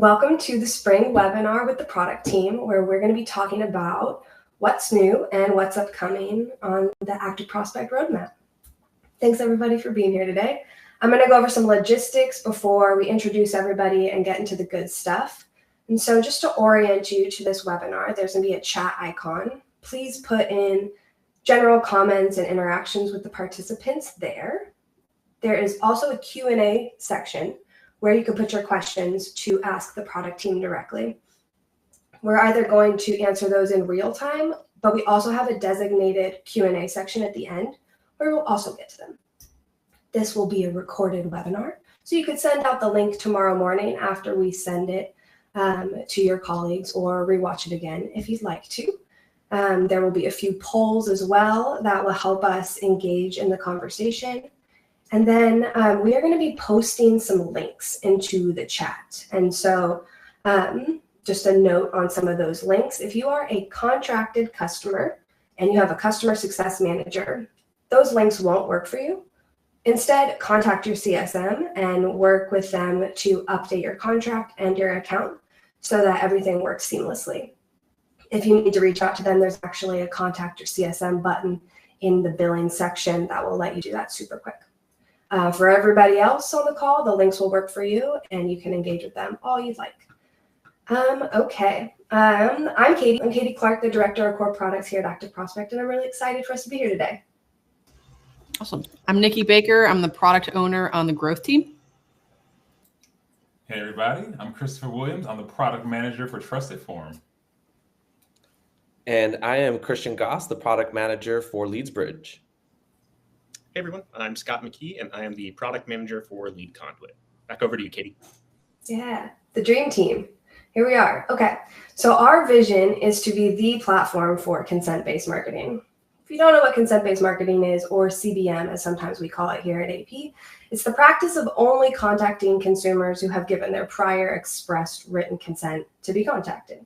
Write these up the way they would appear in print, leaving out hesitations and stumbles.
Welcome to the spring webinar with the product team, where we're going to be talking about what's new and what's upcoming on the ActiveProspect roadmap. Thanks everybody for being here today. I'm going to go over some logistics before we introduce everybody and get into the good stuff. And so just to orient you to this webinar, there's going to be a chat icon. Please put in general comments and interactions with the participants there. There is also a Q&A section where you can put your questions to ask the product team directly. We're either going to answer those in real time, but we also have a designated Q&A section at the end where we'll also get to them. This will be a recorded webinar, so you could send out the link tomorrow morning after we send it to your colleagues, or rewatch it again if you'd like to. There will be a few polls as well that will help us engage in the conversation. And then we are going to be posting some links into the chat. And so just a note on some of those links. If you are a contracted customer and you have a customer success manager, those links won't work for you. Instead, contact your CSM and work with them to update your contract and your account so that everything works seamlessly. If you need to reach out to them, there's actually a contact your CSM button in the billing section that will let you do that super quick. For everybody else on the call, the links will work for you and you can engage with them all you'd like. Okay, I'm Katie. I'm Katie Clark, the Director of Core Products here at ActiveProspect, and I'm really excited for us to be here today. Awesome. I'm Nikki Baker. I'm the product owner on the growth team. Hey everybody, I'm Christopher Williams. I'm the product manager for TrustedForm. And I am Christian Goss, the product manager for LeadsBridge. Hey everyone, I'm Scott McKee, and I am the product manager for LeadConduit. Back over to you, Katie. Yeah, the dream team. Here we are. Okay, so our vision is to be the platform for consent-based marketing. If you don't know what consent-based marketing is, or CBM as sometimes we call it here at AP, it's the practice of only contacting consumers who have given their prior expressed written consent to be contacted.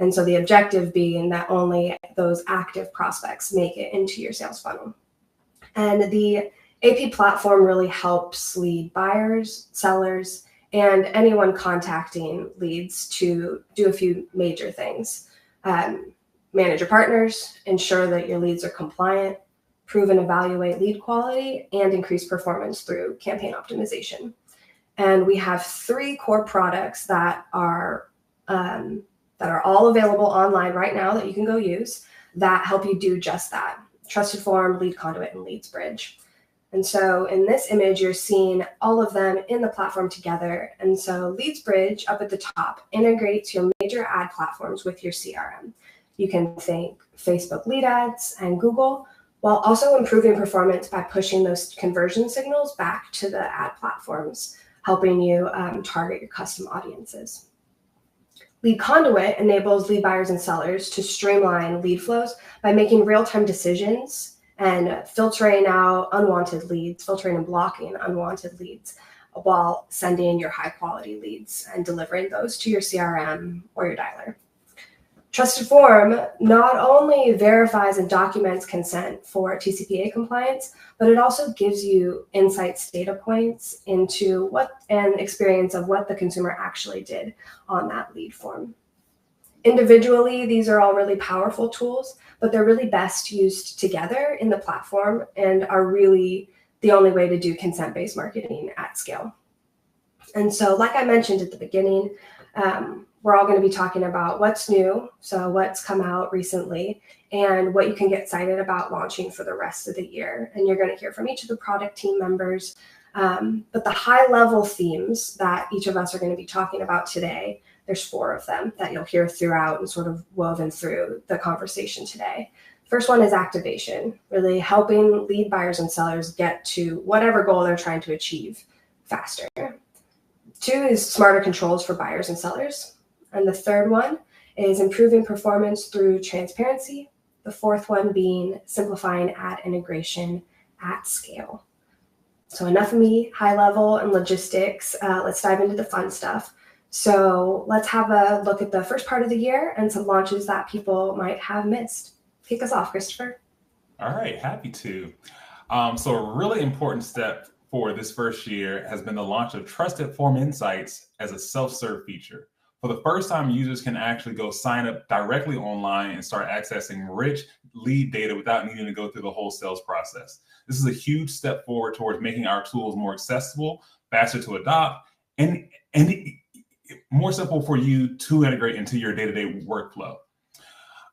And so the objective being that only those active prospects make it into your sales funnel. And the AP platform really helps lead buyers, sellers, and anyone contacting leads to do a few major things. Manage your partners, ensure that your leads are compliant, prove and evaluate lead quality, and increase performance through campaign optimization. And we have 3 core products that are all available online right now that you can go use that help you do just that. TrustedForm, LeadConduit, and LeadsBridge. And so in this image, you're seeing all of them in the platform together. And so LeadsBridge up at the top integrates your major ad platforms with your CRM. You can think Facebook lead ads and Google, while also improving performance by pushing those conversion signals back to the ad platforms, helping you target your custom audiences. LeadConduit enables lead buyers and sellers to streamline lead flows by making real-time decisions and filtering out unwanted leads, filtering and blocking unwanted leads while sending your high-quality leads and delivering those to your CRM or your dialer. TrustedForm not only verifies and documents consent for TCPA compliance, but it also gives you insights, data points into an experience of what the consumer actually did on that lead form. Individually, these are all really powerful tools, but they're really best used together in the platform and are really the only way to do consent-based marketing at scale. And so, like I mentioned at the beginning, we're all going to be talking about what's new, so what's come out recently, and what you can get excited about launching for the rest of the year. And you're going to hear from each of the product team members. But the high-level themes that each of us are going to be talking about today, there's 4 of them that you'll hear throughout and sort of woven through the conversation today. First one is activation, really helping lead buyers and sellers get to whatever goal they're trying to achieve faster. 2 is smarter controls for buyers and sellers. And the third one is improving performance through transparency. The 4th one being simplifying ad integration at scale. So enough of me, high level and logistics. Let's dive into the fun stuff. So let's have a look at the first part of the year and some launches that people might have missed. Kick us off, Christopher. All right, happy to. So a really important step for this first year has been the launch of TrustedForm Insights as a self-serve feature. For the first time, users can actually go sign up directly online and start accessing rich lead data without needing to go through the whole sales process. This is a huge step forward towards making our tools more accessible, faster to adopt, and more simple for you to integrate into your day-to-day workflow.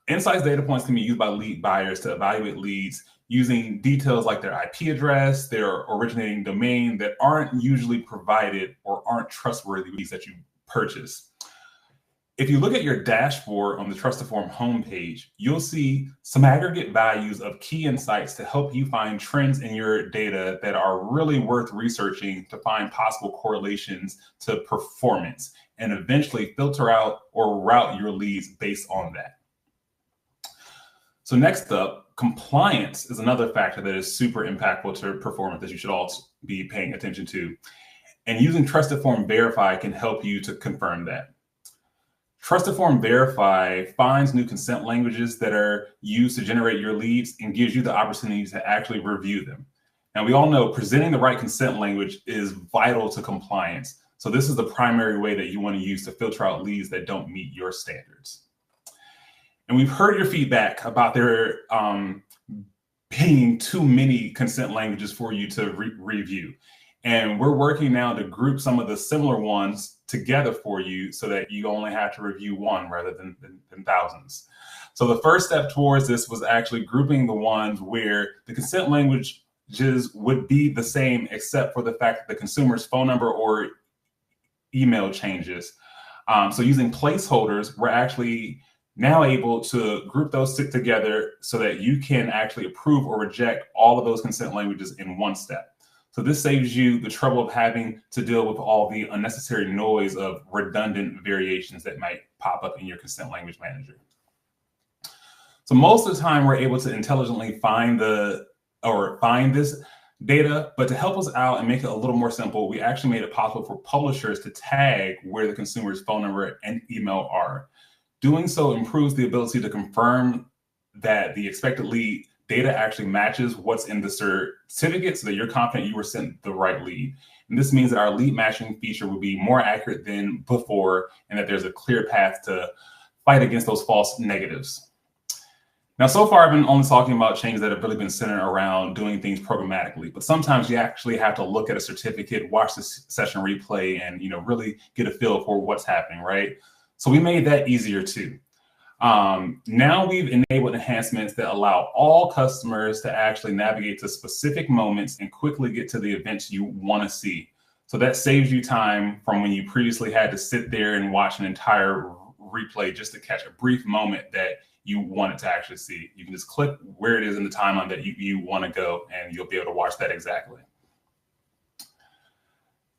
Insights data points can be used by lead buyers to evaluate leads using details like their IP address, their originating domain that aren't usually provided or aren't trustworthy leads that you purchase. If you look at your dashboard on the TrustedForm homepage, you'll see some aggregate values of key insights to help you find trends in your data that are really worth researching to find possible correlations to performance and eventually filter out or route your leads based on that. So next up, compliance is another factor that is super impactful to performance that you should all be paying attention to. And using TrustedForm Verify can help you to confirm that. TrustedForm Verify finds new consent languages that are used to generate your leads and gives you the opportunity to actually review them. Now, we all know presenting the right consent language is vital to compliance. So this is the primary way that you want to use to filter out leads that don't meet your standards. And we've heard your feedback about there being too many consent languages for you to review. And we're working now to group some of the similar ones together for you so that you only have to review one rather than thousands. So the first step towards this was actually grouping the ones where the consent languages would be the same except for the fact that the consumer's phone number or email changes. So using placeholders, we're actually now able to group those together so that you can actually approve or reject all of those consent languages in one step. So this saves you the trouble of having to deal with all the unnecessary noise of redundant variations that might pop up in your consent language manager. So most of the time we're able to intelligently find this data, but to help us out and make it a little more simple, we actually made it possible for publishers to tag where the consumer's phone number and email are. Doing so improves the ability to confirm that the expected lead data actually matches what's in the certificate so that you're confident you were sent the right lead. And this means that our lead matching feature will be more accurate than before and that there's a clear path to fight against those false negatives. Now, so far, I've been only talking about changes that have really been centered around doing things programmatically, but sometimes you actually have to look at a certificate, watch the session replay, and really get a feel for what's happening, right? So we made that easier too. Now we've enabled enhancements that allow all customers to actually navigate to specific moments and quickly get to the events you want to see. So that saves you time from when you previously had to sit there and watch an entire replay just to catch a brief moment that you wanted to actually see. You can just click where it is in the timeline that you want to go, and you'll be able to watch that exactly.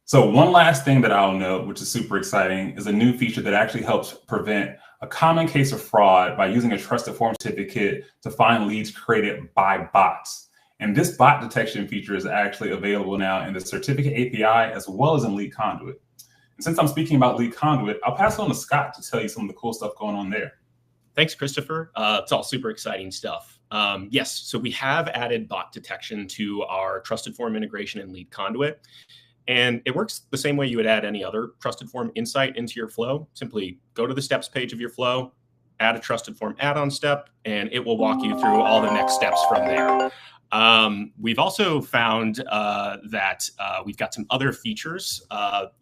So one last thing that I'll note, which is super exciting, is a new feature that actually helps prevent a common case of fraud by using a TrustedForm certificate to find leads created by bots. And this bot detection feature is actually available now in the certificate API as well as in LeadConduit. And since I'm speaking about LeadConduit, I'll pass it on to Scott to tell you some of the cool stuff going on there. Thanks, Christopher. It's all super exciting stuff. Yes, so we have added bot detection to our TrustedForm integration in LeadConduit. And it works the same way you would add any other TrustedForm insight into your flow. Simply go to the steps page of your flow, add a TrustedForm add-on step, and it will walk you through all the next steps from there. We've also found that we've got some other features,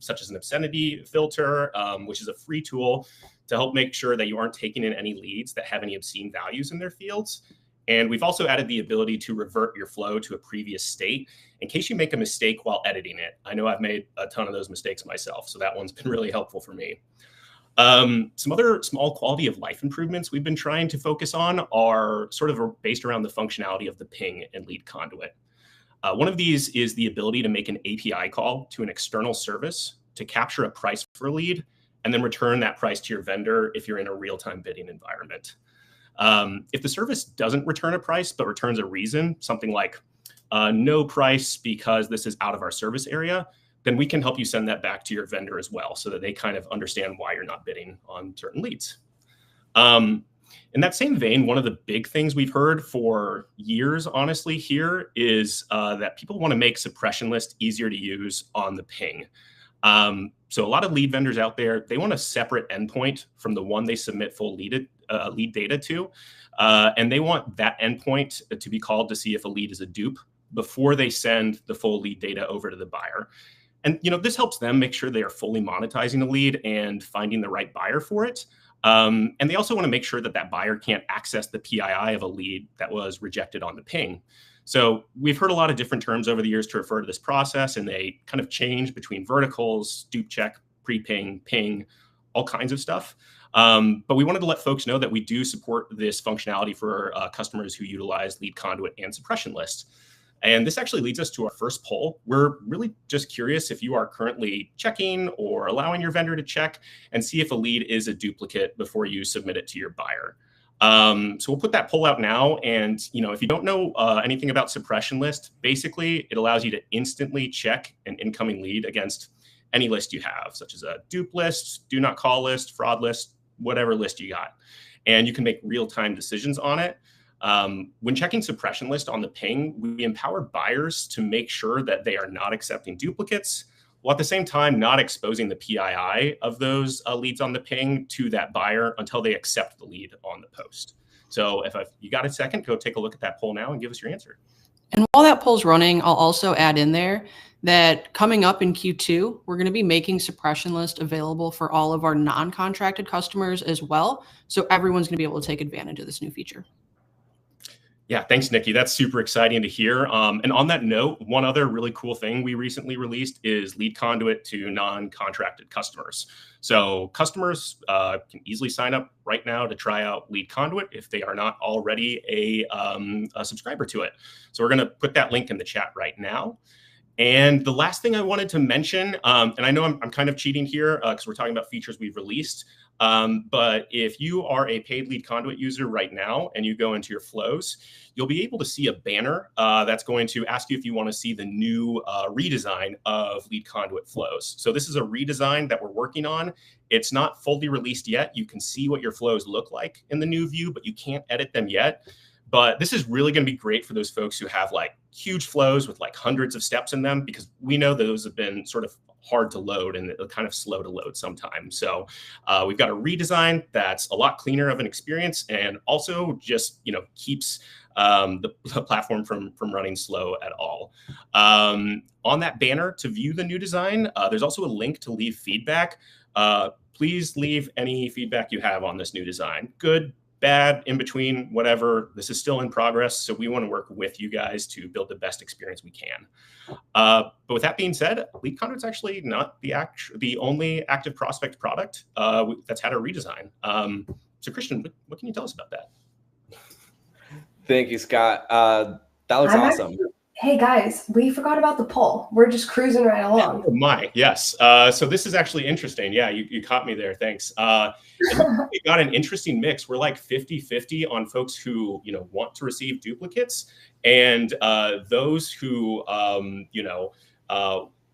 such as an obscenity filter, which is a free tool to help make sure that you aren't taking in any leads that have any obscene values in their fields. And we've also added the ability to revert your flow to a previous state in case you make a mistake while editing it. I know I've made a ton of those mistakes myself, so that one's been really helpful for me. Some other small quality of life improvements we've been trying to focus on are sort of based around the functionality of the ping and LeadConduit. One of these is the ability to make an API call to an external service to capture a price for a lead and then return that price to your vendor if you're in a real-time bidding environment. If the service doesn't return a price, but returns a reason, something like no price because this is out of our service area, then we can help you send that back to your vendor as well so that they kind of understand why you're not bidding on certain leads. In that same vein, one of the big things we've heard for years, honestly, here is that people want to make suppression list easier to use on the ping. So a lot of lead vendors out there, they want a separate endpoint from the one they submit full lead data to. And they want that endpoint to be called to see if a lead is a dupe before they send the full lead data over to the buyer. And this helps them make sure they are fully monetizing the lead and finding the right buyer for it. And they also want to make sure that that buyer can't access the PII of a lead that was rejected on the ping. So we've heard a lot of different terms over the years to refer to this process, and they kind of change between verticals, dupe check, pre-ping, ping, all kinds of stuff. But we wanted to let folks know that we do support this functionality for customers who utilize LeadConduit and suppression lists. And this actually leads us to our first poll. We're really just curious if you are currently checking or allowing your vendor to check and see if a lead is a duplicate before you submit it to your buyer. So we'll put that poll out now. And if you don't know anything about suppression list, basically it allows you to instantly check an incoming lead against any list you have, such as a dupe list, do not call list, fraud list, whatever list you got. And you can make real-time decisions on it. When checking suppression list on the ping, we empower buyers to make sure that they are not accepting duplicates, while at the same time not exposing the PII of those leads on the ping to that buyer until they accept the lead on the post. So if you got a second, go take a look at that poll now and give us your answer. And while that poll's running, I'll also add in there that coming up in Q2, we're going to be making suppression list available for all of our non-contracted customers as well. So everyone's going to be able to take advantage of this new feature. Yeah, thanks, Nikki. That's super exciting to hear. And on that note, one other really cool thing we recently released is LeadConduit to non-contracted customers. So customers can easily sign up right now to try out LeadConduit if they are not already a subscriber to it. So we're going to put that link in the chat right now. And the last thing I wanted to mention, and I know I'm kind of cheating here because we're talking about features we've released, but if you are a paid LeadConduit user right now and you go into your flows, you'll be able to see a banner that's going to ask you if you want to see the new redesign of LeadConduit flows. So this is a redesign that we're working on. It's not fully released yet. You can see what your flows look like in the new view, but you can't edit them yet. But this is really going to be great for those folks who have like huge flows with like hundreds of steps in them, because we know those have been sort of hard to load and kind of slow to load sometimes. So we've got a redesign that's a lot cleaner of an experience and also just, keeps the platform from running slow at all. On that banner to view the new design, there's also a link to leave feedback. Please leave any feedback you have on this new design. Good, bad, in between, whatever. This is still in progress, so we want to work with you guys to build the best experience we can. But with that being said, LeadConduit's actually not the only ActiveProspect product that's had a redesign. So Christian, what can you tell us about that? Thank you, Scott. That looks awesome. Hey guys, we forgot about the poll. We're just cruising right along. Oh my, yes. So this is actually interesting. Yeah, you caught me there. Thanks. We got an interesting mix. We're like 50-50 on folks who, want to receive duplicates and those who,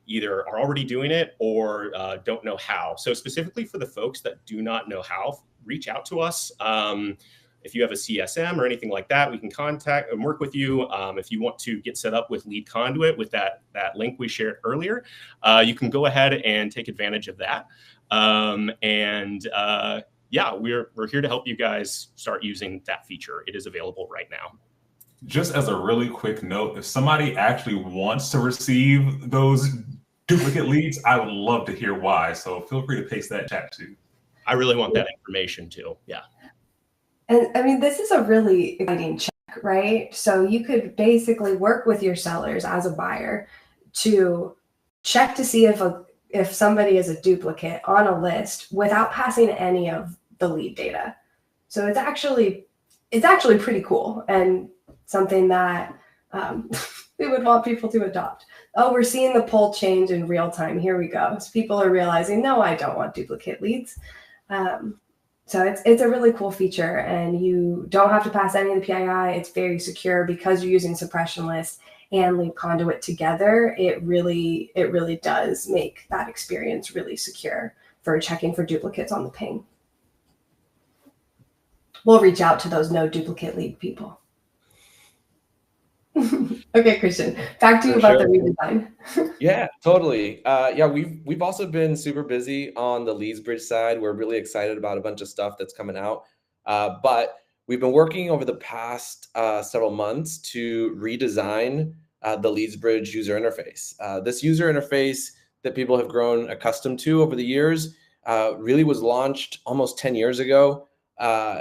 either are already doing it or don't know how. So specifically for the folks that do not know how, reach out to us. If you have a CSM or anything like that, we can contact and work with you. If you want to get set up with LeadConduit with that link we shared earlier, you can go ahead and take advantage of that. Yeah, we're here to help you guys start using that feature. It is available right now. Just as a really quick note, if somebody actually wants to receive those duplicate leads, I would love to hear why. So feel free to paste that chat too. I really want that information too. Yeah. And I mean, this is a really exciting check, right? So you could basically work with your sellers as a buyer to check to see if somebody is a duplicate on a list without passing any of the lead data. So it's actually pretty cool and something that we would want people to adopt. Oh, we're seeing the poll change in real time. Here we go. So people are realizing, no, I don't want duplicate leads. So it's a really cool feature, and you don't have to pass any of the PII. It's very secure because you're using suppression list and LeadConduit together. It really does make that experience really secure for checking for duplicates on the ping. we'll reach out to those no duplicate lead people. Okay, Christian, back to you about the redesign. Yeah, totally. Yeah, we've also been super busy on the LeadsBridge side. We're really excited about a bunch of stuff that's coming out. But we've been working over the past several months to redesign the LeadsBridge user interface. This user interface that people have grown accustomed to over the years really was launched almost 10 years ago.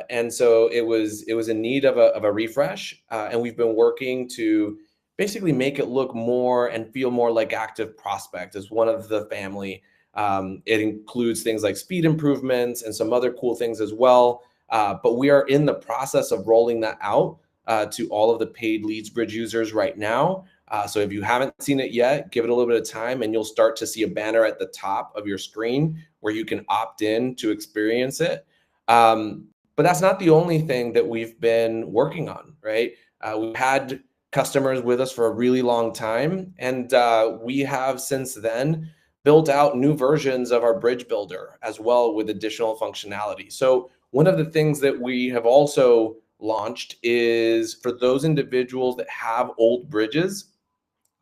And so it was in need of a refresh. And we've been working to basically make it look more and feel more like ActiveProspect as one of the family. It includes things like speed improvements and some other cool things as well. But we are in the process of rolling that out to all of the paid LeadsBridge users right now. So if you haven't seen it yet, give it a little bit of time and you'll start to see a banner at the top of your screen where you can opt in to experience it. But that's not the only thing that we've been working on, right? We've had customers with us for a really long time, and we have since then built out new versions of our bridge builder as well with additional functionality. So one of the things that we have also launched is for those individuals that have old bridges,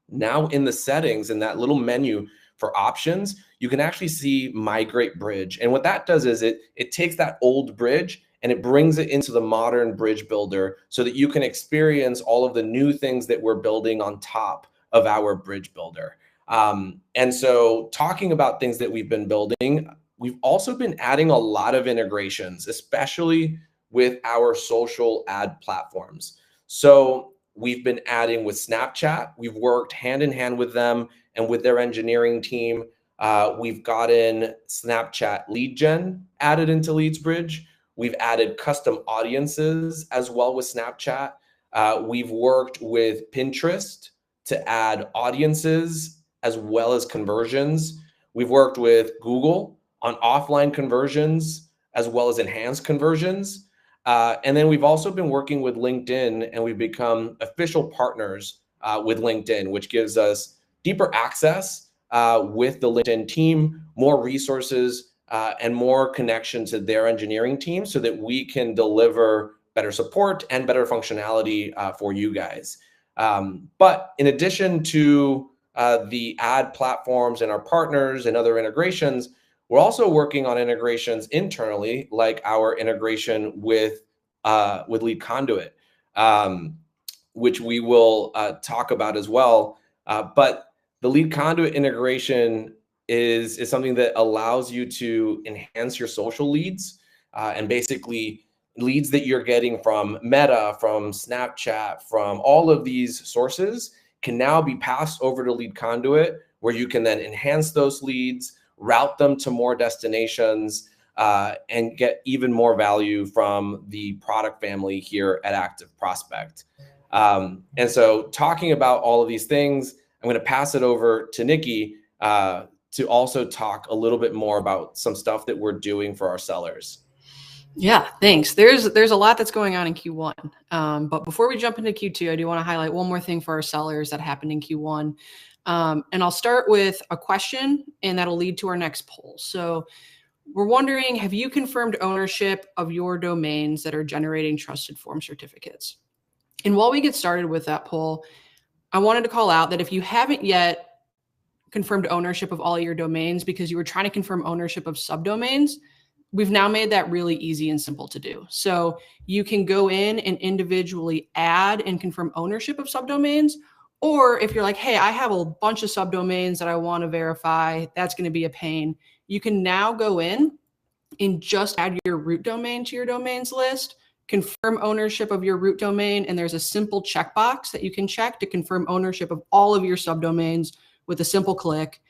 now in the settings in that little menu for options, you can actually see migrate bridge. And what that does is it takes that old bridge and it brings it into the modern bridge builder so that you can experience all of the new things that we're building on top of our bridge builder. And so talking about things that we've been building, we've also been adding a lot of integrations, especially with our social ad platforms. So we've been adding with Snapchat. We've worked hand in hand with them and with their engineering team. We've gotten Snapchat lead gen added into LeadsBridge. We've added custom audiences as well with Snapchat. We've worked with Pinterest to add audiences as well as conversions. We've worked with Google on offline conversions as well as enhanced conversions. And then we've also been working with LinkedIn, and we've become official partners with LinkedIn, which gives us deeper access with the LinkedIn team, more resources, and more connection to their engineering team so that we can deliver better support and better functionality for you guys. But in addition to the ad platforms and our partners and other integrations, we're also working on integrations internally, like our integration with LeadConduit, which we will talk about as well. But the LeadConduit integration is something that allows you to enhance your social leads and basically leads that you're getting from Meta, from Snapchat, from all of these sources can now be passed over to LeadConduit, where you can then enhance those leads, route them to more destinations, and get even more value from the product family here at ActiveProspect. And so talking about all of these things, I'm going to pass it over to Nikki to also talk a little bit more about some stuff that we're doing for our sellers. Yeah, thanks. There's a lot that's going on in Q1. But before we jump into Q2, I do want to highlight one more thing for our sellers that happened in Q1. And I'll start with a question, and that'll lead to our next poll. So we're wondering, have you confirmed ownership of your domains that are generating TrustedForm certificates? And while we get started with that poll, I wanted to call out that if you haven't yet confirmed ownership of all your domains because you were trying to confirm ownership of subdomains, we've now made that really easy and simple to do. So you can go in and individually add and confirm ownership of subdomains. Or if you're like, hey, I have a bunch of subdomains that I want to verify, that's going to be a pain. You can now go in and just add your root domain to your domains list, confirm ownership of your root domain, and there's a simple checkbox that you can check to confirm ownership of all of your subdomains with a simple click,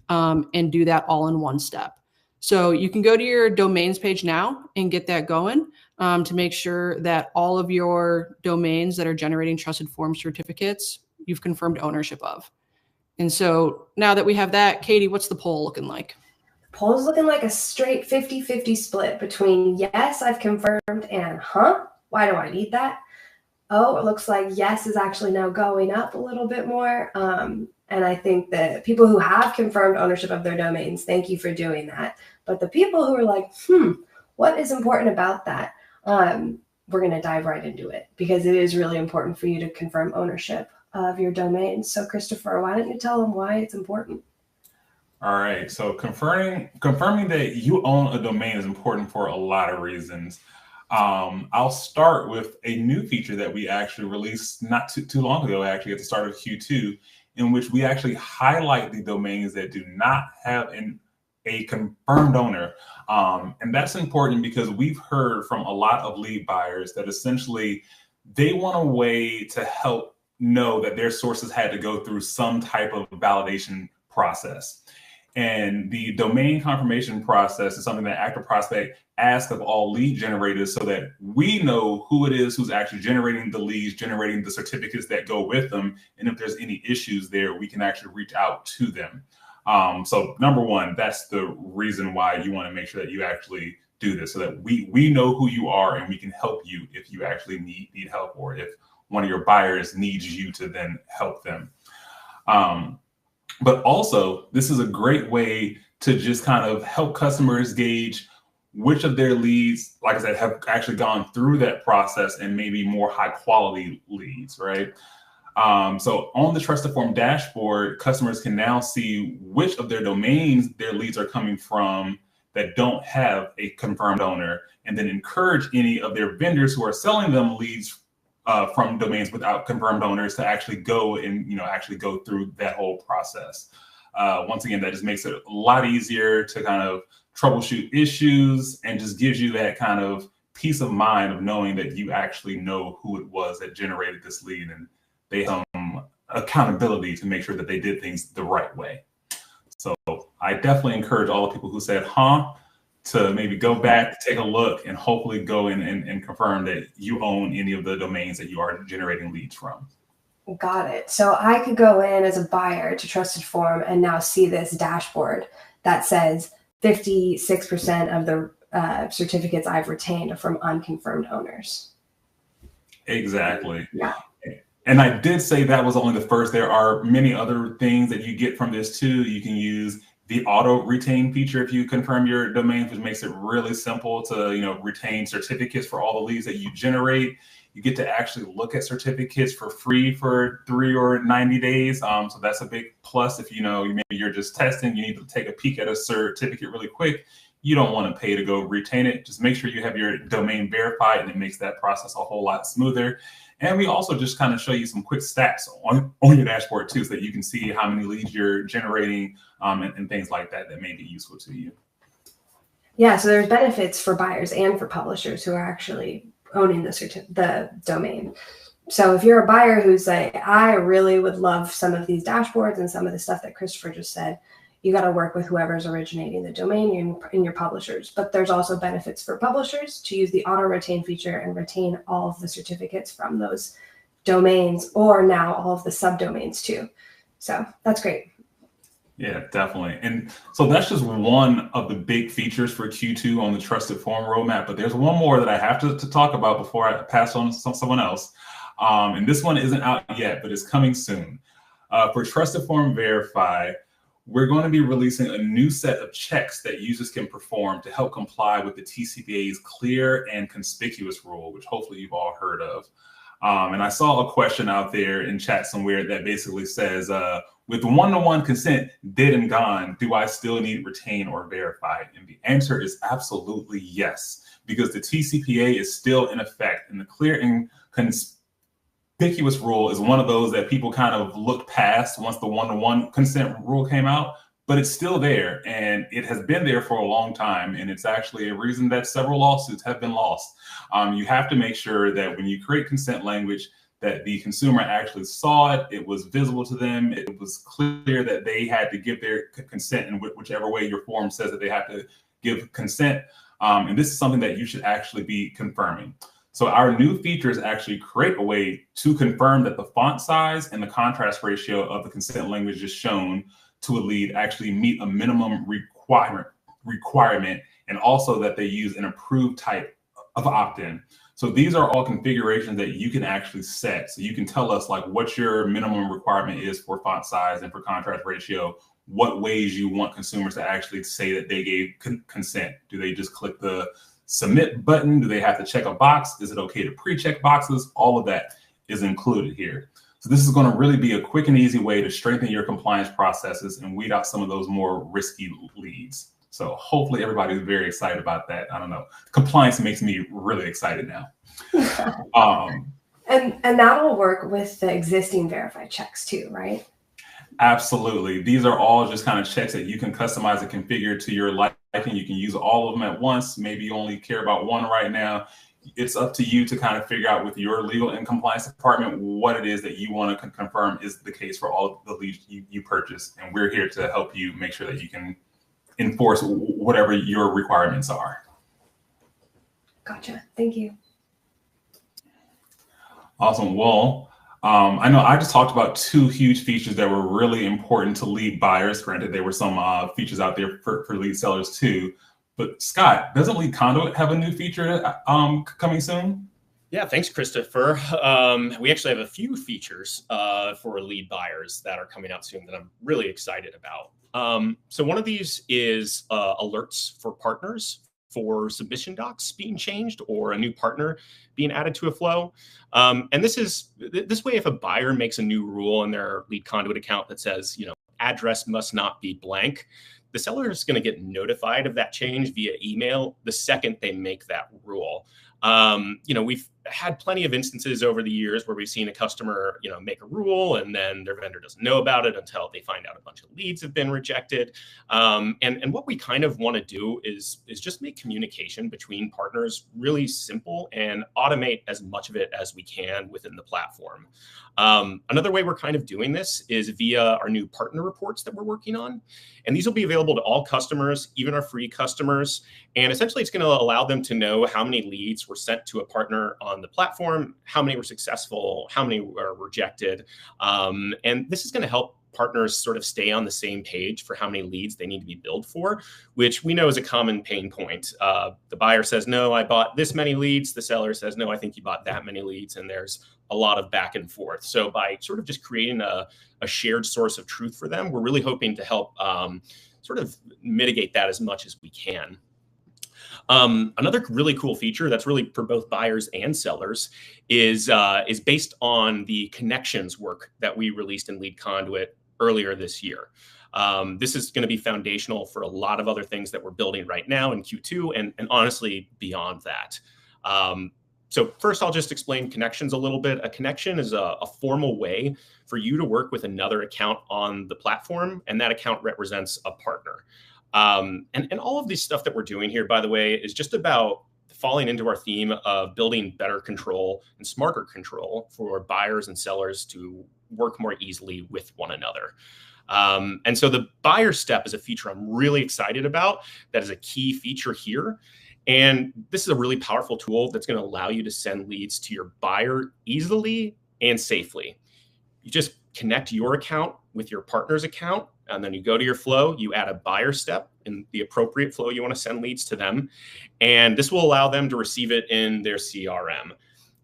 and do that all in one step. So you can go to your domains page now and get that going to make sure that all of your domains that are generating TrustedForm certificates, you've confirmed ownership of. And so now that we have that, Katie, what's the poll looking like? The poll is looking like a straight 50-50 split between yes, I've confirmed, and why do I need that? Oh, it looks like yes is actually now going up a little bit more. And I think that people who have confirmed ownership of their domains, thank you for doing that. But the people who are like, what is important about that? we're going to dive right into it because it is really important for you to confirm ownership of your domain. So Christopher, why don't you tell them why it's important? All right. So confirming that you own a domain is important for a lot of reasons. I'll start with a new feature that we actually released not too long ago, actually at the start of Q2, in which we actually highlight the domains that do not have a confirmed owner. And that's important because we've heard from a lot of lead buyers that essentially they want a way to help know that their sources had to go through some type of validation process. And the domain confirmation process is something that ActiveProspect asks of all lead generators so that we know who it is who's actually generating the leads, generating the certificates that go with them. And if there's any issues there, we can actually reach out to them. So number one, that's the reason why you want to make sure that you actually do this so that we know who you are and we can help you if you actually need help or if one of your buyers needs you to then help them. But also, this is a great way to just kind of help customers gauge which of their leads, like I said, have actually gone through that process and maybe more high quality leads, right? So on the TrustedForm dashboard, customers can now see which of their domains their leads are coming from that don't have a confirmed owner, and then encourage any of their vendors who are selling them leads from domains without confirmed owners to actually go and actually go through that whole process. Once again, that just makes it a lot easier to kind of troubleshoot issues and just gives you that kind of peace of mind of knowing that you actually know who it was that generated this lead and they have accountability to make sure that they did things the right way. So I definitely encourage all the people who said, to maybe go back, take a look, and hopefully go in and confirm that you own any of the domains that you are generating leads from. Got it. So I could go in as a buyer to TrustedForm and now see this dashboard that says 56% of the certificates I've retained are from unconfirmed owners. Exactly. Yeah. And I did say that was only the first. There are many other things that you get from this too. You can use the auto retain feature if you confirm your domains, which makes it really simple to retain certificates for all the leads that you generate. You get to actually look at certificates for free for 3 or 90 days. So that's a big plus. If maybe you're just testing, you need to take a peek at a certificate really quick. You don't want to pay to go retain it. Just make sure you have your domain verified, and it makes that process a whole lot smoother. And we also just kind of show you some quick stats on your dashboard too, so that you can see how many leads you're generating and things like that may be useful to you. Yeah, so there's benefits for buyers and for publishers who are actually owning the domain. So if you're a buyer who's like, I really would love some of these dashboards and some of the stuff that Christopher just said, you got to work with whoever's originating the domain in your publishers. But there's also benefits for publishers to use the auto retain feature and retain all of the certificates from those domains, or now all of the subdomains too. So that's great. Yeah, definitely. And so that's just one of the big features for Q2 on the TrustedForm roadmap. But there's one more that I have to talk about before I pass on to someone else. And this one isn't out yet, but it's coming soon. For TrustedForm Verify, we're going to be releasing a new set of checks that users can perform to help comply with the TCPA's clear and conspicuous rule, which hopefully you've all heard of. And I saw a question out there in chat somewhere that basically says, with one-to-one consent dead and gone, do I still need retain or verify? And the answer is absolutely yes, because the TCPA is still in effect, and the clear and conspicuous rule is one of those that people kind of looked past once the one-to-one consent rule came out, but it's still there, and it has been there for a long time, and it's actually a reason that several lawsuits have been lost. You have to make sure that when you create consent language, that the consumer actually saw it, it was visible to them, it was clear that they had to give their consent in whichever way your form says that they have to give consent. And this is something that you should actually be confirming. So our new features actually create a way to confirm that the font size and the contrast ratio of the consent language just shown to a lead actually meet a minimum requirement, and also that they use an approved type of opt-in. So these are all configurations that you can actually set. So you can tell us like what your minimum requirement is for font size and for contrast ratio, what ways you want consumers to actually say that they gave consent. Do they just click the submit button? Do they have to check a box? Is it okay to pre-check boxes? All of that is included here. So this is going to really be a quick and easy way to strengthen your compliance processes and weed out some of those more risky leads. So hopefully everybody's very excited about that. I don't know. Compliance makes me really excited now. And that'll work with the existing verified checks too, right? Absolutely. These are all just kind of checks that you can customize and configure to your liking. You can use all of them at once. Maybe you only care about one right now. It's up to you to kind of figure out with your legal and compliance department what it is that you want to confirm is the case for all of the leads you purchase. And we're here to help you make sure that you can enforce whatever your requirements are. Gotcha. Thank you. Awesome. Well, I know I just talked about two huge features that were really important to lead buyers. Granted, there were some features out there for lead sellers too. But Scott, doesn't LeadConduit have a new feature coming soon? Yeah, thanks, Christopher. We actually have a few features for lead buyers that are coming out soon that I'm really excited about. So one of these is alerts for partners for submission docs being changed or a new partner being added to a flow. And this way, if a buyer makes a new rule in their LeadConduit account that says, address must not be blank, the seller is going to get notified of that change via email the second they make that rule. We've had plenty of instances over the years where we've seen a customer, make a rule and then their vendor doesn't know about it until they find out a bunch of leads have been rejected. And what we kind of want to do is just make communication between partners really simple and automate as much of it as we can within the platform. Another way we're kind of doing this is via our new partner reports that we're working on. And these will be available to all customers, even our free customers. And essentially, it's going to allow them to know how many leads were sent to a partner on the platform, how many were successful, how many were rejected. And this is going to help partners sort of stay on the same page for how many leads they need to be billed for, which we know is a common pain point. The buyer says, no, I bought this many leads. The seller says, no, I think you bought that many leads. And there's a lot of back and forth. So by sort of just creating a shared source of truth for them, we're really hoping to help sort of mitigate that as much as we can. Another really cool feature that's really for both buyers and sellers is based on the connections work that we released in LeadConduit earlier this year. This is going to be foundational for a lot of other things that we're building right now in Q2 and honestly beyond that. So first, I'll just explain connections a little bit. A connection is a formal way for you to work with another account on the platform, and that account represents a partner. And all of this stuff that we're doing here, by the way, is just about falling into our theme of building better control and smarter control for buyers and sellers to work more easily with one another. And so the buyer step is a feature I'm really excited about. That is a key feature here. And this is a really powerful tool that's going to allow you to send leads to your buyer easily and safely. You just connect your account with your partner's account, and then you go to your flow, you add a buyer step in the appropriate flow you want to send leads to them. And this will allow them to receive it in their CRM.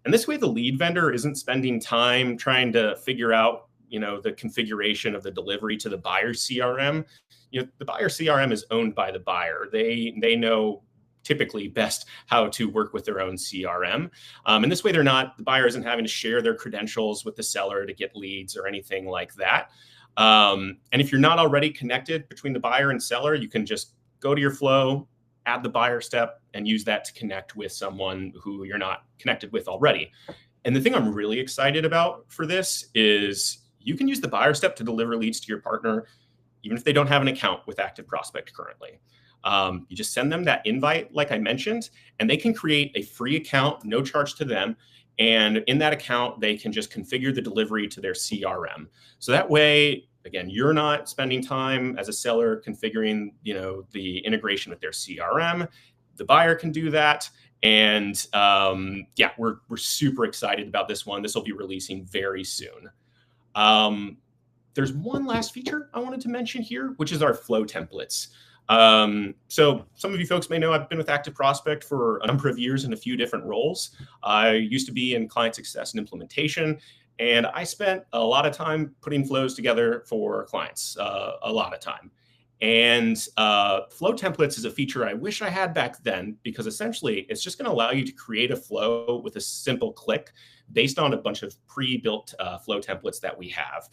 And this way, the lead vendor isn't spending time trying to figure out, the configuration of the delivery to the buyer's CRM. The buyer CRM is owned by the buyer. They know typically best how to work with their own CRM. And this way, the buyer isn't having to share their credentials with the seller to get leads or anything like that. And if you're not already connected between the buyer and seller, you can just go to your flow, add the buyer step, and use that to connect with someone who you're not connected with already. And the thing I'm really excited about for this is you can use the buyer step to deliver leads to your partner, even if they don't have an account with ActiveProspect currently. You just send them that invite, like I mentioned, and they can create a free account, no charge to them. And in that account, they can just configure the delivery to their CRM. So that way, again, you're not spending time as a seller configuring, the integration with their CRM. The buyer can do that. And we're super excited about this one. This will be releasing very soon. There's one last feature I wanted to mention here, which is our flow templates. So some of you folks may know I've been with ActiveProspect for a number of years in a few different roles. I used to be in client success and implementation, and I spent a lot of time putting flows together for clients, a lot of time. And flow templates is a feature I wish I had back then, because essentially it's just going to allow you to create a flow with a simple click based on a bunch of pre-built flow templates that we have.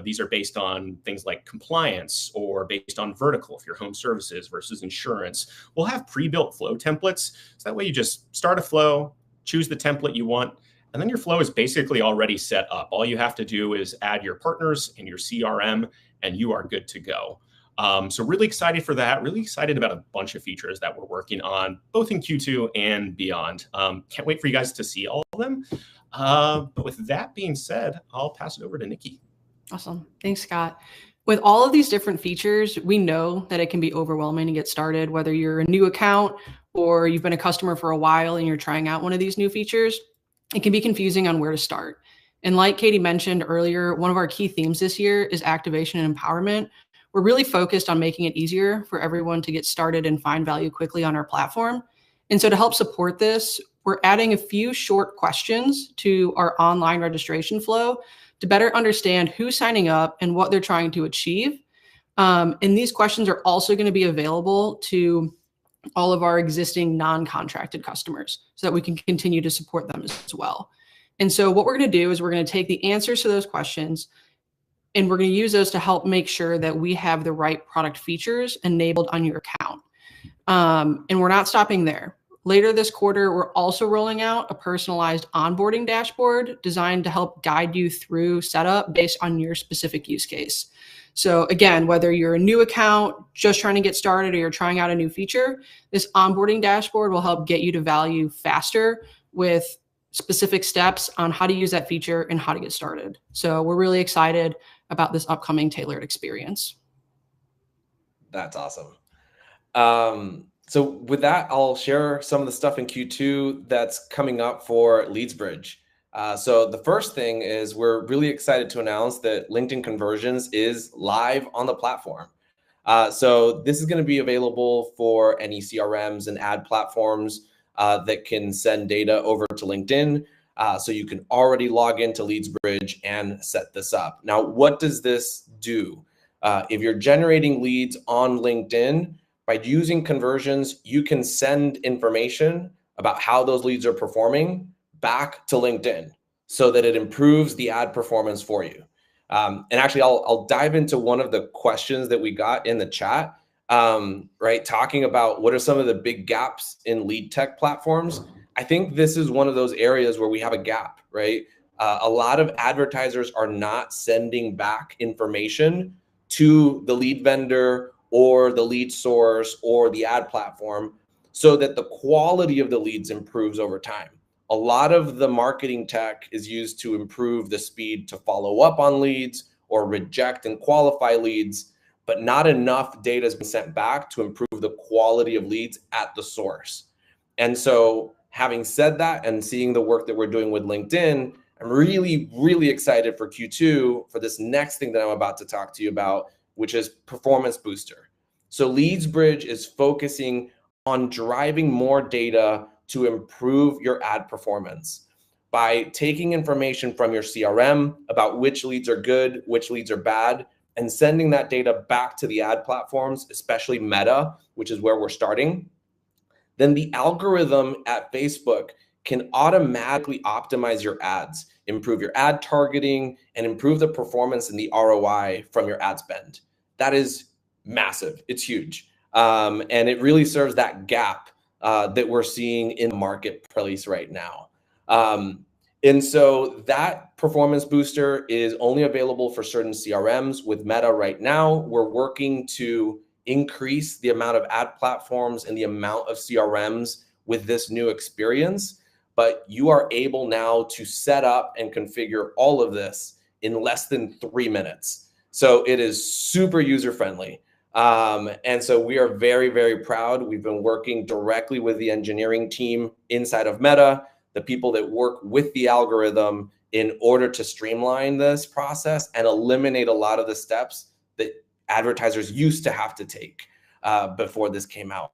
These are based on things like compliance, or based on vertical, if you're home services versus insurance. We'll have pre-built flow templates. So that way you just start a flow, choose the template you want, and then your flow is basically already set up. All you have to do is add your partners and your CRM, and you are good to go. So really excited for that. Really excited about a bunch of features that we're working on, both in Q2 and beyond. Can't wait for you guys to see all of them. But with that being said, I'll pass it over to Nikki. Awesome. Thanks, Scott. With all of these different features, we know that it can be overwhelming to get started, whether you're a new account or you've been a customer for a while and you're trying out one of these new features. It can be confusing on where to start. And like Katie mentioned earlier, one of our key themes this year is activation and empowerment. We're really focused on making it easier for everyone to get started and find value quickly on our platform. And so to help support this, we're adding a few short questions to our online registration flow to better understand who's signing up and what they're trying to achieve. And these questions are also going to be available to all of our existing non-contracted customers so that we can continue to support them as well. And so what we're going to do is we're going to take the answers to those questions, and we're going to use those to help make sure that we have the right product features enabled on your account. And we're not stopping there. Later this quarter, we're also rolling out a personalized onboarding dashboard designed to help guide you through setup based on your specific use case. So again, whether you're a new account, just trying to get started, or you're trying out a new feature, this onboarding dashboard will help get you to value faster with specific steps on how to use that feature and how to get started. So we're really excited about this upcoming tailored experience. That's awesome. So with that, I'll share some of the stuff in Q2 that's coming up for LeadsBridge. So the first thing is we're really excited to announce that LinkedIn Conversions is live on the platform. So this is going to be available for any CRMs and ad platforms that can send data over to LinkedIn. So you can already log into LeadsBridge and set this up. Now, what does this do? If you're generating leads on LinkedIn, by using conversions, you can send information about how those leads are performing back to LinkedIn so that it improves the ad performance for you. And actually, I'll dive into one of the questions that we got in the chat, right? Talking about what are some of the big gaps in lead tech platforms. I think this is one of those areas where we have a gap, right? A lot of advertisers are not sending back information to the lead vendor or the lead source or the ad platform so that the quality of the leads improves over time. A lot of the marketing tech is used to improve the speed to follow up on leads or reject and qualify leads, but not enough data has been sent back to improve the quality of leads at the source. And so having said that, and seeing the work that we're doing with LinkedIn, I'm really, really excited for Q2 for this next thing that I'm about to talk to you about, which is Performance Booster. So LeadsBridge is focusing on driving more data to improve your ad performance by taking information from your CRM about which leads are good, which leads are bad, and sending that data back to the ad platforms, especially Meta, which is where we're starting. Then the algorithm at Facebook can automatically optimize your ads, improve your ad targeting, and improve the performance and the ROI from your ad spend. That is massive. It's huge. And it really serves that gap that we're seeing in the marketplace right now. And so that performance booster is only available for certain CRMs with Meta right now. We're working to increase the amount of ad platforms and the amount of CRMs with this new experience. But you are able now to set up and configure all of this in less than 3 minutes. So it is super user-friendly. And so we are very, very proud. We've been working directly with the engineering team inside of Meta, the people that work with the algorithm in order to streamline this process and eliminate a lot of the steps that advertisers used to have to take before this came out.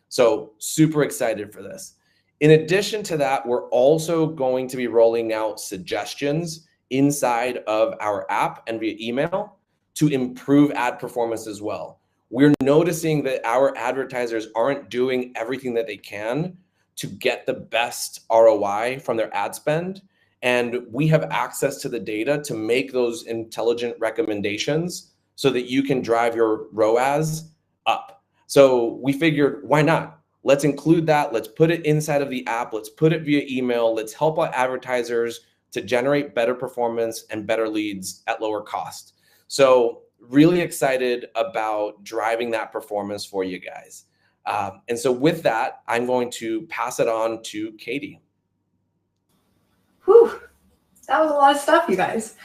So super excited for this. In addition to that, we're also going to be rolling out suggestions inside of our app and via email to improve ad performance as well. we're noticing that our advertisers aren't doing everything that they can to get the best ROI from their ad spend. And we have access to the data to make those intelligent recommendations so that you can drive your ROAS up. So we figured, why not? Let's include that. Let's put it inside of the app. Let's put it via email. Let's help our advertisers to generate better performance and better leads at lower cost. So really excited about driving that performance for you guys. And so with that, I'm going to pass it on to Katie. Whew, that was a lot of stuff, you guys.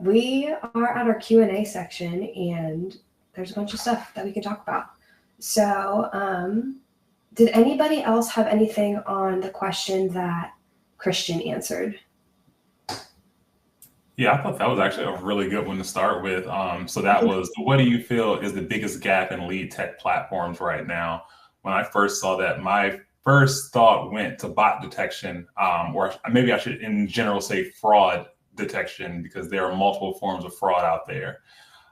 We are at our Q&A section, and there's a bunch of stuff that we can talk about. So did anybody else have anything on the question that Christian answered? Yeah, I thought that was actually a really good one to start with. So that was, what do you feel is the biggest gap in lead tech platforms right now? When I first saw that, my first thought went to bot detection, or maybe I should in general say fraud detection, because there are multiple forms of fraud out there.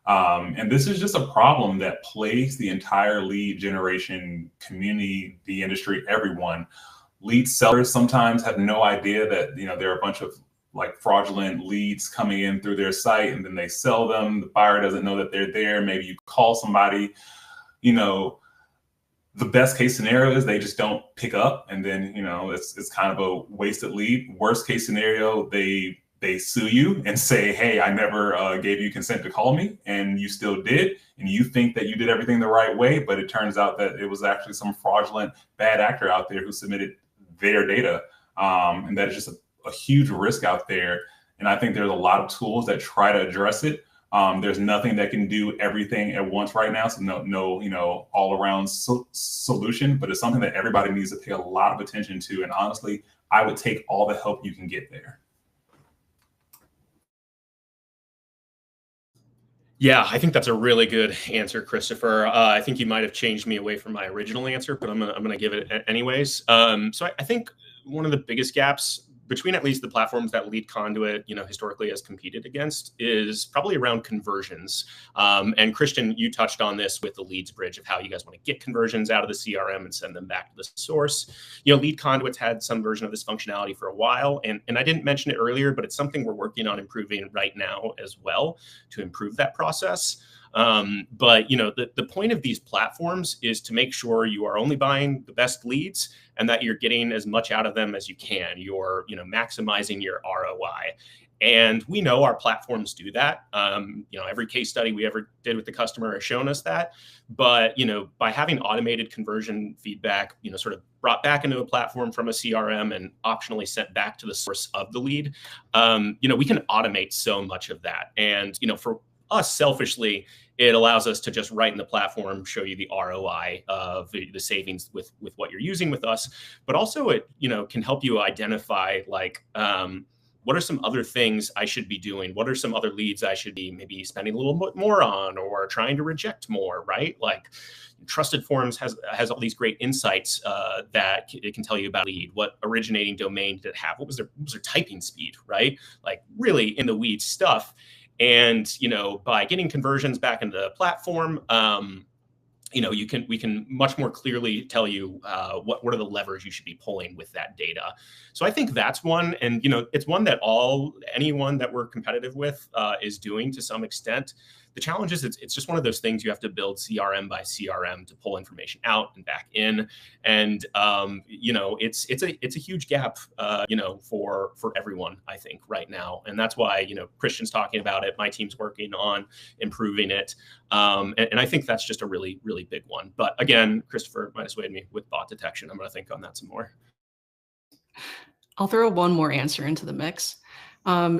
And this is just a problem that plagues the entire lead generation community, the industry, everyone. Lead sellers sometimes have no idea that, there are a bunch of like fraudulent leads coming in through their site, and then they sell them. The buyer doesn't know that they're there. Maybe you call somebody, the best case scenario is they just don't pick up, and then, it's kind of a wasted lead. Worst case scenario, they sue you and say, hey, I never gave you consent to call me, and you still did. And you think that you did everything the right way, but it turns out that it was actually some fraudulent bad actor out there who submitted their data. And that is just a huge risk out there. And I think there's a lot of tools that try to address it. There's nothing that can do everything at once right now. So no, all around solution, but it's something that everybody needs to pay a lot of attention to. And honestly, I would take all the help you can get there. Yeah, I think that's a really good answer, Christopher. I think you might have changed me away from my original answer, but I'm gonna give it anyways. So I think one of the biggest gaps between at least the platforms that LeadConduit, historically has competed against is probably around conversions. And Christian, you touched on this with the LeadsBridge of how you guys want to get conversions out of the CRM and send them back to the source. LeadConduit's had some version of this functionality for a while, and I didn't mention it earlier, but it's something we're working on improving right now as well to improve that process. But the point of these platforms is to make sure you are only buying the best leads and that you're getting as much out of them as you can. You're maximizing your ROI. And we know our platforms do that. Every case study we ever did with the customer has shown us that. But by having automated conversion feedback, sort of brought back into a platform from a CRM and optionally sent back to the source of the lead, we can automate so much of that. And for us selfishly, it allows us to just write in the platform, show you the ROI of the savings with what you're using with us. But also it, can help you identify what are some other things I should be doing? What are some other leads I should be maybe spending a little bit more on or trying to reject more, right? Like TrustedForms has all these great insights that it can tell you about lead. What originating domain did it have? What was their typing speed, right? Like really in the weeds stuff. And, by getting conversions back into the platform, we can much more clearly tell you what are the levers you should be pulling with that data. So I think that's one, and it's one that anyone that we're competitive with is doing to some extent. The challenge is it's just one of those things you have to build CRM by CRM to pull information out and back in, and it's a huge gap for everyone, I think, right now, and that's why Christian's talking about it. My team's working on improving it, and I think that's just a really, really big one. But again, Christopher might have swayed me with bot detection. I'm going to think on that some more. I'll throw one more answer into the mix.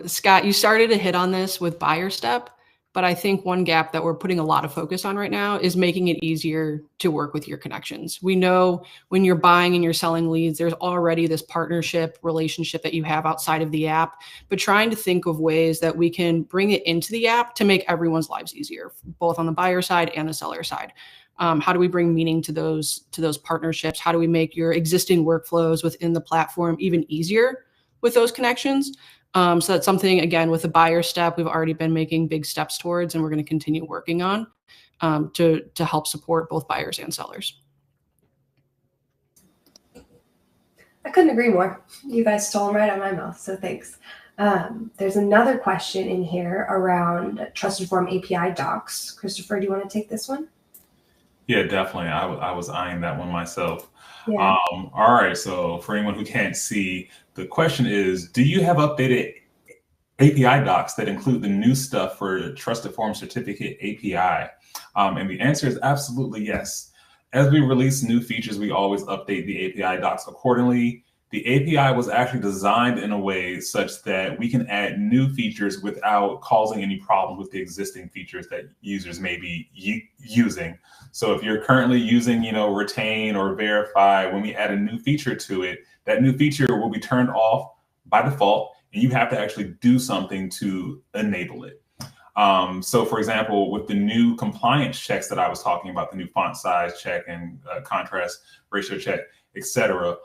Scott, you started to hit on this with buyer step, but I think one gap that we're putting a lot of focus on right now is making it easier to work with your connections. We know when you're buying and you're selling leads, there's already this partnership relationship that you have outside of the app, but trying to think of ways that we can bring it into the app to make everyone's lives easier, both on the buyer side and the seller side. How do we bring meaning to those partnerships? How do we make your existing workflows within the platform even easier with those connections? So that's something, again, with the buyer step, we've already been making big steps towards, and we're going to continue working on. to help support both buyers and sellers. I couldn't agree more. You guys stole them right out of my mouth, so thanks. There's another question in here around TrustedForm API docs. Christopher, do you want to take this one? Yeah, definitely. I was eyeing that one myself. Yeah. All right. So for anyone who can't see, the question is, do you have updated API docs that include the new stuff for TrustedForm Certificate API? And the answer is absolutely yes. As we release new features, we always update the API docs accordingly. The API was actually designed in a way such that we can add new features without causing any problems with the existing features that users may be using. So if you're currently using, retain or verify, when we add a new feature to it, that new feature will be turned off by default, and you have to actually do something to enable it. So for example, with the new compliance checks that I was talking about, the new font size check and contrast ratio check, etc.,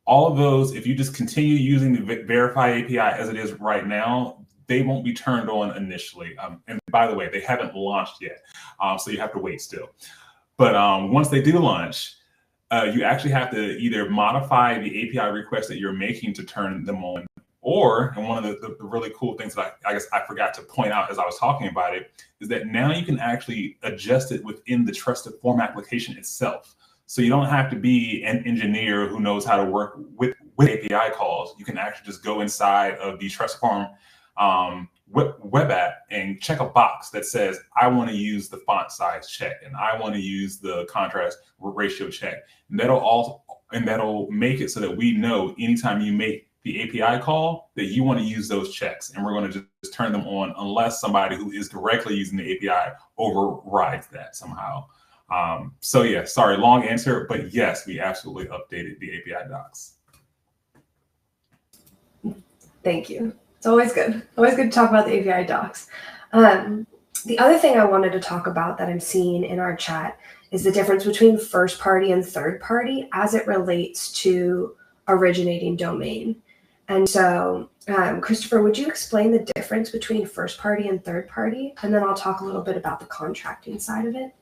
all of those, if you just continue using the Verify API as it is right now, they won't be turned on initially. And by the way, they haven't launched yet, so you have to wait still. But once they do launch, you actually have to either modify the API request that you're making to turn them on, and one of the really cool things that I guess I forgot to point out as I was talking about it, is that now you can actually adjust it within the TrustedForm application itself. So you don't have to be an engineer who knows how to work with API calls. You can actually just go inside of the TrustedForm web app and check a box that says, I want to use the font size check and I want to use the contrast ratio check. And that'll make it so that we know anytime you make the API call that you want to use those checks, and we're going to just turn them on unless somebody who is directly using the API overrides that somehow. So yeah, sorry, long answer, but yes, we absolutely updated the API docs. Thank you. It's always good to talk about the API docs. The other thing I wanted to talk about that I'm seeing in our chat is the difference between first party and third party as it relates to originating domain. And so, Christopher, would you explain the difference between first party and third party? And then I'll talk a little bit about the contracting side of it.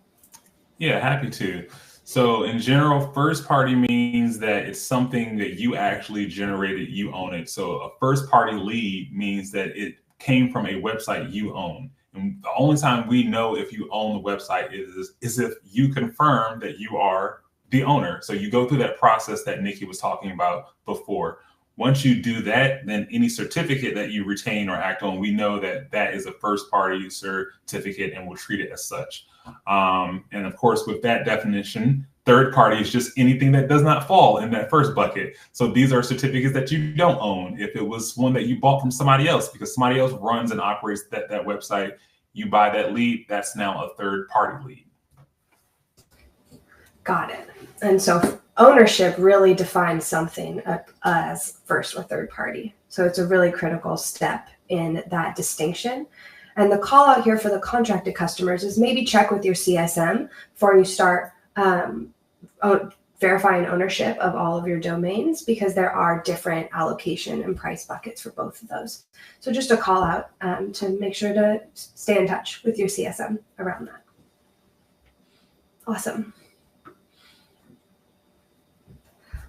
Yeah, happy to. So in general, first party means that it's something that you actually generated, you own it. So a first party lead means that it came from a website you own. And the only time we know if you own the website is if you confirm that you are the owner. So you go through that process that Nikki was talking about before. Once you do that, then any certificate that you retain or act on, we know that that is a first party certificate and we'll treat it as such. And of course, with that definition, third party is just anything that does not fall in that first bucket. So these are certificates that you don't own. If it was one that you bought from somebody else because somebody else runs and operates that website, you buy that lead, that's now a third party lead. Got it. And so ownership really defines something as first or third party. So it's a really critical step in that distinction. And the call out here for the contracted customers is maybe check with your CSM before you start verifying ownership of all of your domains, because there are different allocation and price buckets for both of those. So just a call out to make sure to stay in touch with your CSM around that. Awesome.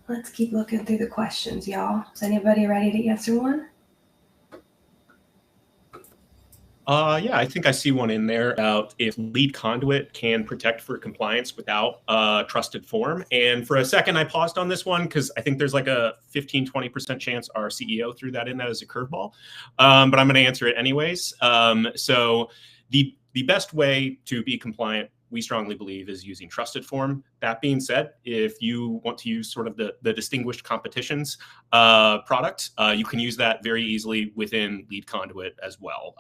Let's keep looking through the questions, y'all. Is anybody ready to answer one? Yeah, I think I see one in there about if LeadConduit can protect for compliance without TrustedForm. And for a second, I paused on this one because I think there's like a 15-20% chance our CEO threw that in that as a curveball. But I'm going to answer it anyways. So the best way to be compliant, we strongly believe, is using TrustedForm. That being said, if you want to use sort of the distinguished competitions product, you can use that very easily within LeadConduit as well.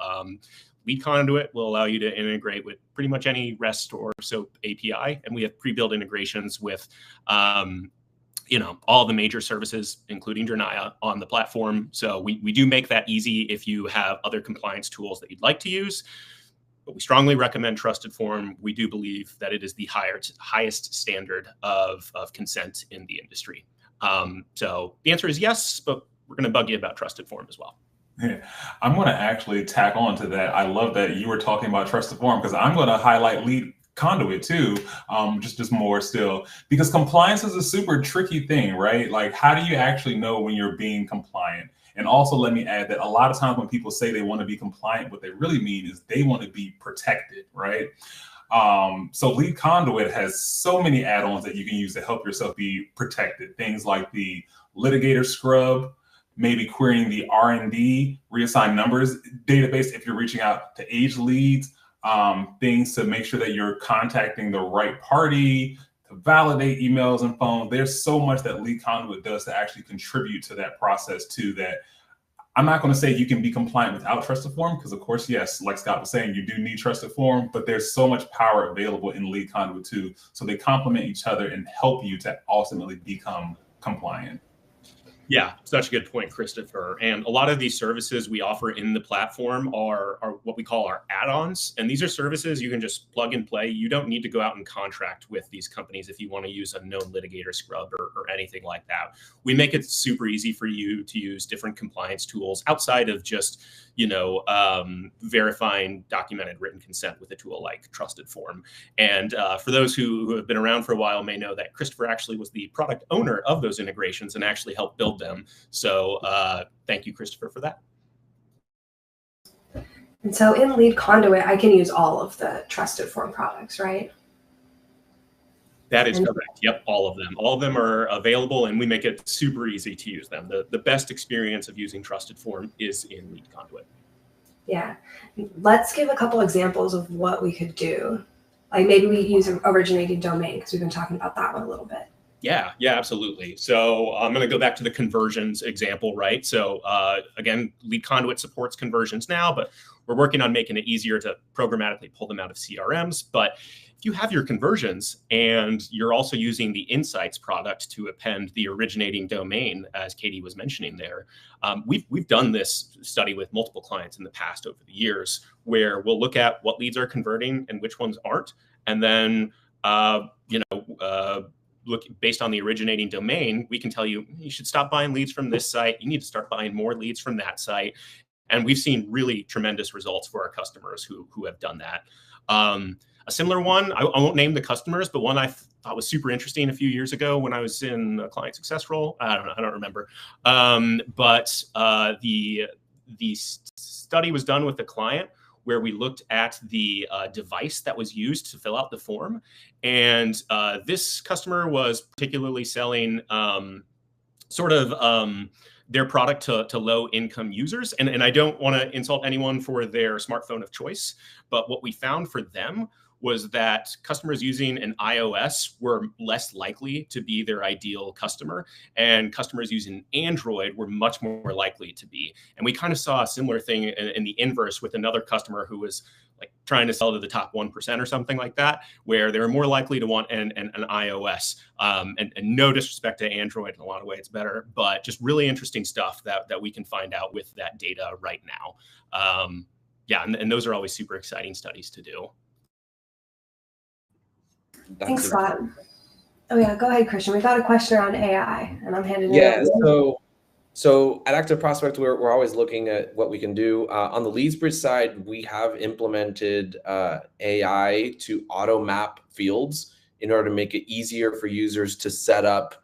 LeadConduit will allow you to integrate with pretty much any REST or SOAP API, and we have pre-built integrations with all the major services, including Drenaya, on the platform. So we do make that easy if you have other compliance tools that you'd like to use. But we strongly recommend TrustedForm. We do believe that it is the highest standard of consent in the industry. So the answer is yes, but we're going to bug you about TrustedForm as well. Yeah, I'm going to actually tack on to that. I love that you were talking about TrustedForm because I'm going to highlight LeadConduit too, just more still, because compliance is a super tricky thing, right? Like, how do you actually know when you're being compliant? And also, let me add that a lot of times when people say they want to be compliant, what they really mean is they want to be protected, right? So LeadConduit has so many add-ons that you can use to help yourself be protected. Things like the litigator scrub, maybe querying the R&D, reassigned numbers database if you're reaching out to age leads, things to make sure that you're contacting the right party, to validate emails and phones. There's so much that LeadConduit does to actually contribute to that process too, that I'm not going to say you can be compliant without TrustedForm, because of course, yes, like Scott was saying, you do need TrustedForm, but there's so much power available in LeadConduit too. So they complement each other and help you to ultimately become compliant. Yeah, such a good point, Christopher. And a lot of these services we offer in the platform are what we call our add-ons. And these are services you can just plug and play. You don't need to go out and contract with these companies if you want to use a known litigator scrub or anything like that. We make it super easy for you to use different compliance tools outside of just, verifying documented written consent with a tool like TrustedForm. And for those who have been around for a while may know that Christopher actually was the product owner of those integrations and actually helped build them. So thank you, Christopher, for that. And so in LeadConduit, I can use all of the TrustedForm products, right? That is correct. Yep, all of them. All of them are available, and we make it super easy to use them. The best experience of using TrustedForm is in LeadConduit. Yeah. Let's give a couple examples of what we could do. Like maybe we use an originating domain, because we've been talking about that one a little bit. Yeah, absolutely. So I'm going to go back to the conversions example, right? So again, LeadConduit supports conversions now, but we're working on making it easier to programmatically pull them out of CRMs. But if you have your conversions and you're also using the Insights product to append the originating domain, as Katie was mentioning there, we've done this study with multiple clients in the past over the years, where we'll look at what leads are converting and which ones aren't, and then look based on the originating domain, we can tell you should stop buying leads from this site. You need to start buying more leads from that site. And we've seen really tremendous results for our customers who have done that. A similar one, I won't name the customers, but one I thought was super interesting a few years ago when I was in a client success role. I don't remember. But the study was done with the client where we looked at the device that was used to fill out the form. And this customer was particularly selling their product to low-income users. And I don't want to insult anyone for their smartphone of choice, but what we found for them was that customers using an iOS were less likely to be their ideal customer, and customers using Android were much more likely to be. And we kind of saw a similar thing in the inverse with another customer who was like trying to sell to the top 1% or something like that, where they're more likely to want an iOS. And no disrespect to Android, in a lot of ways it's better, but just really interesting stuff that we can find out with that data right now. And those are always super exciting studies to do. Thanks, Scott. Oh yeah, go ahead, Christian. We got a question around AI, and I'm handing it over. So at ActiveProspect, we're always looking at what we can do. On the LeadsBridge side, we have implemented AI to auto map fields in order to make it easier for users to set up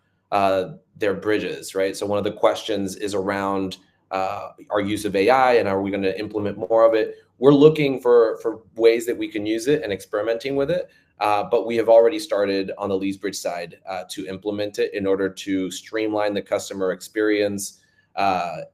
their bridges, right? So one of the questions is around our use of AI, and are we going to implement more of it? We're looking for ways that we can use it and experimenting with it. But we have already started on the LeadsBridge side to implement it in order to streamline the customer experience,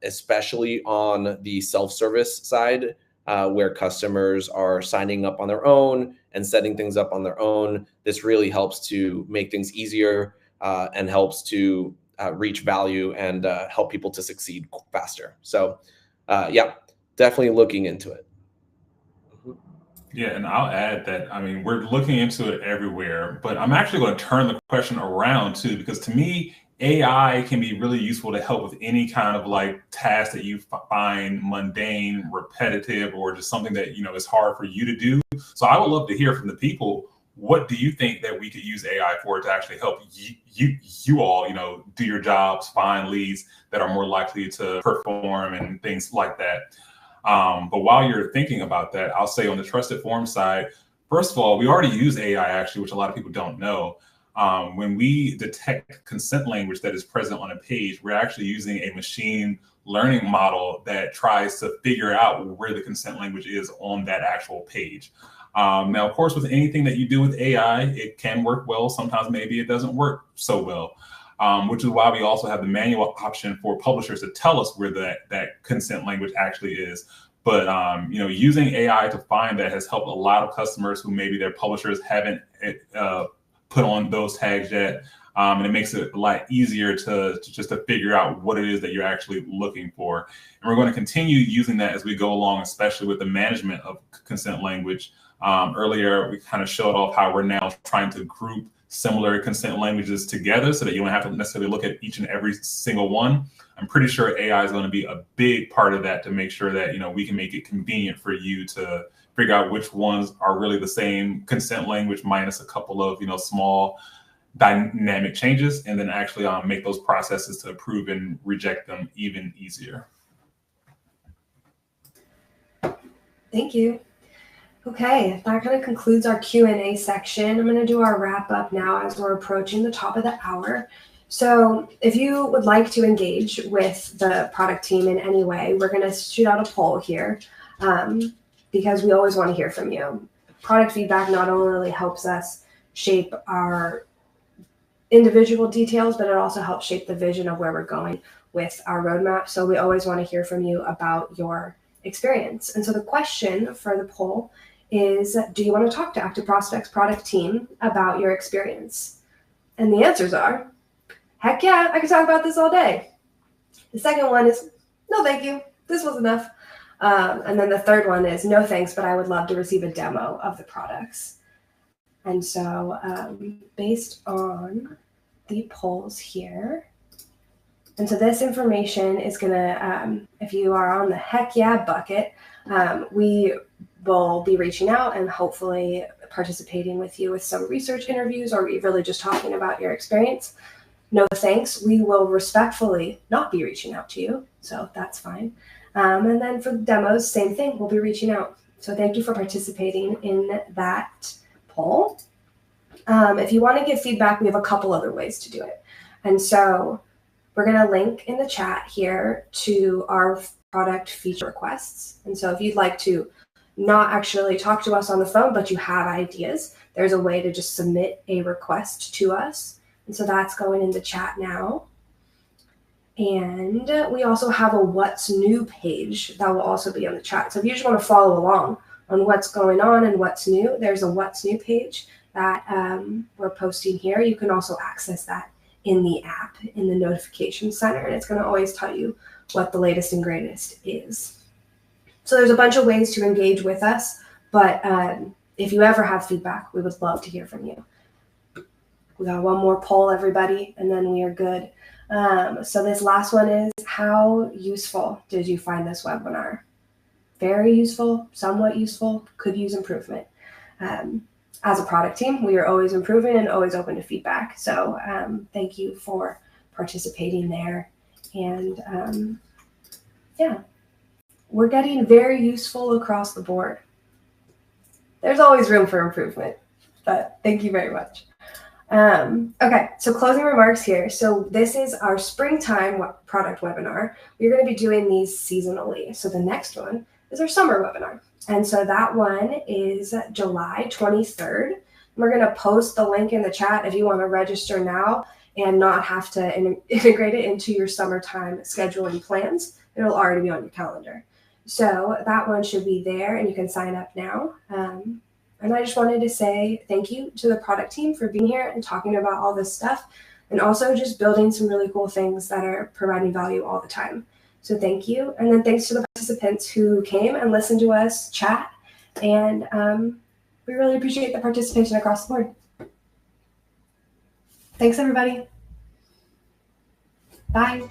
especially on the self-service side, where customers are signing up on their own and setting things up on their own. This really helps to make things easier and helps to reach value and help people to succeed faster. So definitely looking into it. Yeah, and I'll add that, I mean, we're looking into it everywhere, but I'm actually going to turn the question around too, because to me, AI can be really useful to help with any kind of like task that you find mundane, repetitive, or just something that, is hard for you to do. So I would love to hear from the people. What do you think that we could use AI for to actually help you all, do your jobs, find leads that are more likely to perform and things like that? But while you're thinking about that, I'll say on the TrustedForm side, First of all, we already use AI actually, which a lot of people don't know. When we detect consent language that is present on a page, we're actually using a machine learning model that tries to figure out where the consent language is on that actual page. Now, of course, with anything that you do with AI, it can work well. Sometimes maybe it doesn't work so well, which is why we also have the manual option for publishers to tell us where that consent language actually is. But using AI to find that has helped a lot of customers who maybe their publishers haven't put on those tags yet. And it makes it a lot easier to figure out what it is that you're actually looking for. And we're going to continue using that as we go along, especially with the management of consent language. Earlier, we kind of showed off how we're now trying to group similar consent languages together so that you don't have to necessarily look at each and every single one. I'm pretty sure AI is going to be a big part of that to make sure that, we can make it convenient for you to figure out which ones are really the same consent language minus a couple of, small dynamic changes, and then actually make those processes to approve and reject them even easier. Thank you. Okay, that kind of concludes our Q&A section. I'm going to do our wrap up now as we're approaching the top of the hour. So if you would like to engage with the product team in any way, we're going to shoot out a poll here because we always want to hear from you. Product feedback not only helps us shape our individual details, but it also helps shape the vision of where we're going with our roadmap. So we always want to hear from you about your experience. And so the question for the poll is, do you want to talk to ActiveProspect's product team about your experience? And the answers are, heck yeah, I could talk about this all day. The second one is, no, thank you. This was enough. And then the third one is, no, thanks, but I would love to receive a demo of the products. And so based on the polls here, and so this information is going to, if you are on the heck yeah bucket, we will be reaching out and hopefully participating with you with some research interviews or really just talking about your experience. No thanks, we will respectfully not be reaching out to you, so that's fine. And then for the demos, same thing, we'll be reaching out. So thank you for participating in that poll. If you want to give feedback, we have a couple other ways to do it. And so we're going to link in the chat here to our product feature requests. And so if you'd like to not actually talk to us on the phone, but you have ideas, there's a way to just submit a request to us. And so that's going in the chat now. And we also have a what's new page that will also be on the chat. So if you just want to follow along on what's going on and what's new, there's a what's new page that we're posting here. You can also access that in the app, in the notification center, and it's going to always tell you what the latest and greatest is. So there's a bunch of ways to engage with us, but if you ever have feedback, we would love to hear from you. We got one more poll, everybody, and then we are good. So this last one is, how useful did you find this webinar? Very useful, somewhat useful, could use improvement. As a product team, we are always improving and always open to feedback. So thank you for participating there. And yeah, we're getting very useful across the board. There's always room for improvement, but thank you very much. Okay, so closing remarks here. So this is our springtime product webinar. We're going to be doing these seasonally. So the next one is our summer webinar. And so that one is July 23rd. We're going to post the link in the chat if you want to register now and not have to integrate it into your summertime scheduling plans. It'll already be on your calendar. So that one should be there and you can sign up now. And I just wanted to say thank you to the product team for being here and talking about all this stuff and also just building some really cool things that are providing value all the time. So thank you. And then thanks to the participants who came and listened to us chat. And we really appreciate the participation across the board. Thanks, everybody. Bye.